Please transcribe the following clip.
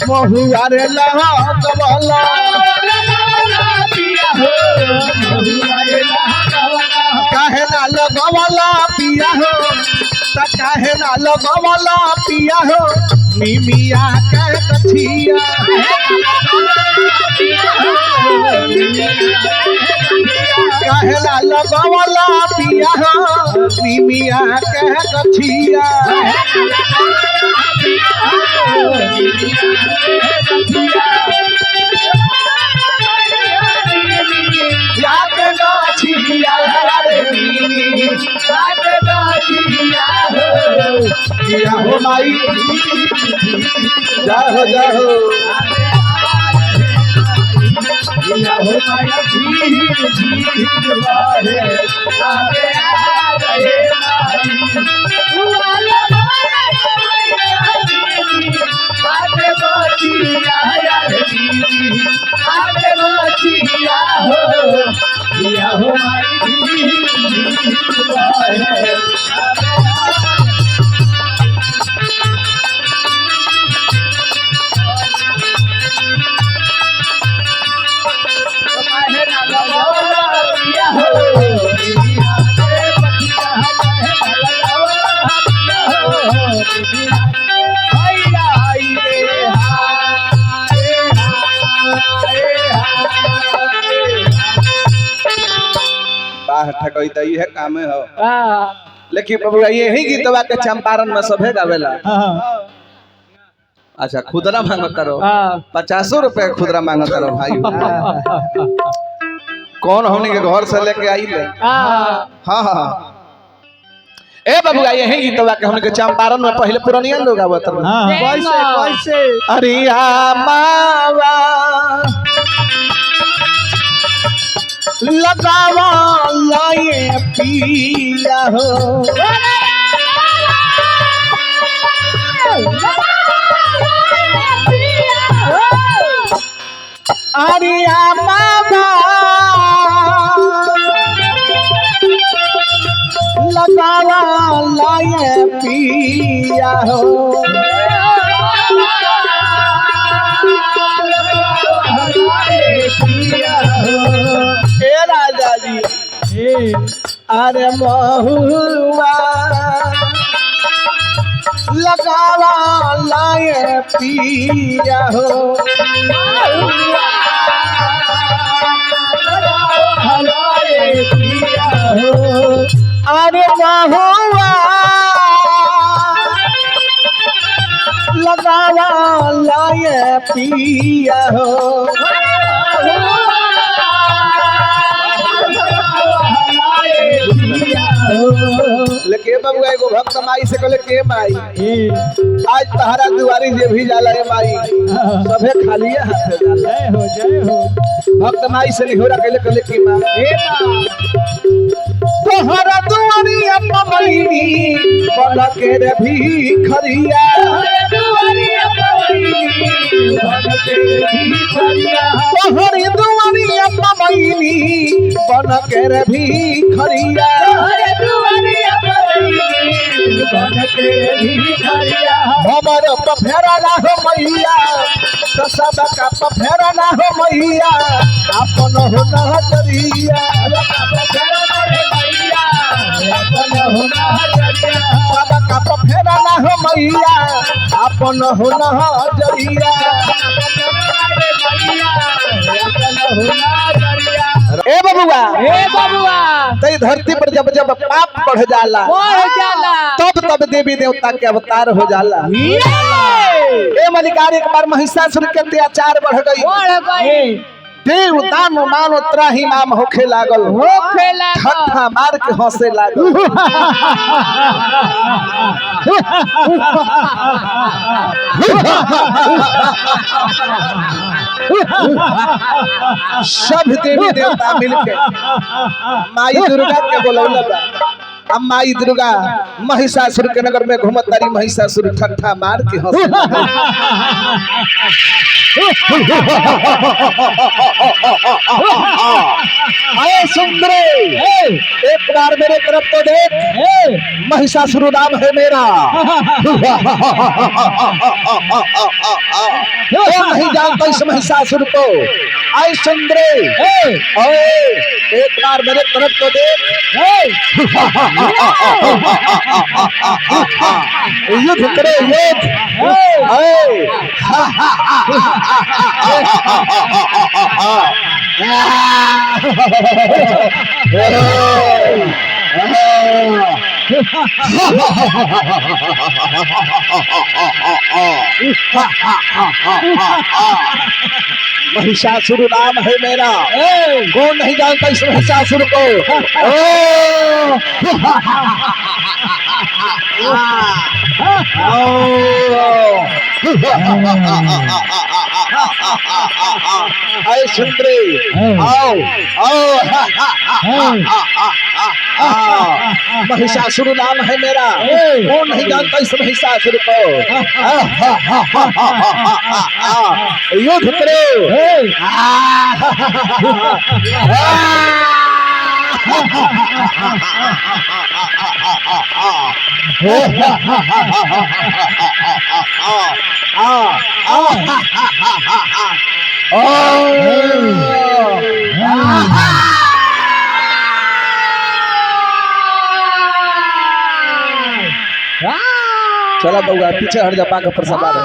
महुआ रे लगवला काहे ना लगवला पिया हो काहे ना लगवला पिया हो मिमिया के कथिया काहे ना लगवला पिया हो मिमिया के कथिया हो माई जाहो जाहो हो ठकई तो ये काम है हो लेकिन प्रभु यही गीतवा के चंपारण में सभे गावेला अच्छा खुदरा मांगता रहो 50 रुपए खुदरा मांगता रहो भाई कौन हमने के घर से लेके आई ले हाँ हाँ ए बाबू यही गीतवा के हमने के चंपारण में पहले पुरानिया लोग आवत रहे कैसे कैसे अरे मावा लगावा लाए पिया हो अरे मामा लगावा लाए पिया हो राजा जी अरे महुआ लगावा लाए पिया हो अरे महुआ लगावा लाए पिया हो लेके बबुआ एगो भक्त माई से कहले के माई आज तहरा दुआरी जे भी जाला है माई सभे खाली हाथ जाला हो जय हो भक्त माई से निहोरा कहले के माई हे मां तोहरा दुआरी अपमैनी बन के रे भी खरिया दुआरी अपमैनी बन के भी खरिया तोहरी दुआरी अपमैनी बन के रे भी खरिया हमर पफेरा ना हो मैया तो सब का पफेरा ना हो मैया अपन हो ना करिया सब का पफेरा ना हो मैया अपन हो ना जरिया ए बबुआ तई धरती पर जब जब पाप बढ़ जाला तब देवी देवता के अवतार हो जाला ए मलिकार एक बार महिषासुर के अत्याचार बढ़ गई देव दानो मानो त्राही माम होखे लागल ठट्ठा मार के हंसे लागल सब देवी देवता मिलके माई दुर्गा के बोलौले बा अब माई दुर्गा महिषासुर के नगर में घूमत तारी महिषासुर ठट्ठा मार के हंसे आए सुंदरे, एक बार मेरे तरफ तो देख, महिषासुर नाम है मेरा। नहीं जानता इस महिषासुर को। आए सुंदरे, एक बार मेरे तरफ तो देख, युद्ध करे युद्ध। महिषासुर नाम है मेरा। कौन नहीं जानता इस महिषासुर को। आए सुंदरी, आओ आओ। महिषासुर नाम है मेरा। कौन नहीं जानता इस महिषासुर को। युद्ध करो। चला बउआ, पीछे हट जा, पाका पर सवार है।